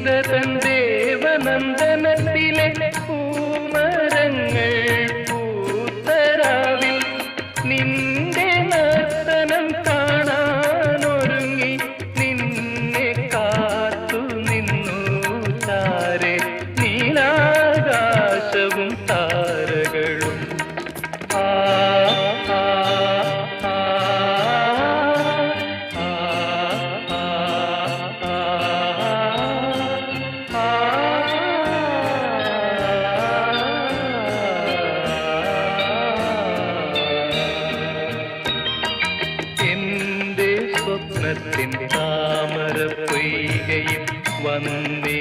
ഇന്ദ്രതൻ ദേവനന്ദനത്തിലെ പൂമരങ്ങൾ പൂത്തരാവിൽ നിന്റെ നർത്തനം കാണാനൊരുങ്ങി നിന്നെ കാത്തു നിന്നു താരെ നീലാകാശവും താരകളും. ആ സ്വപ്നത്തിൻ താമര പൊയ്കയിൽ വന്നേ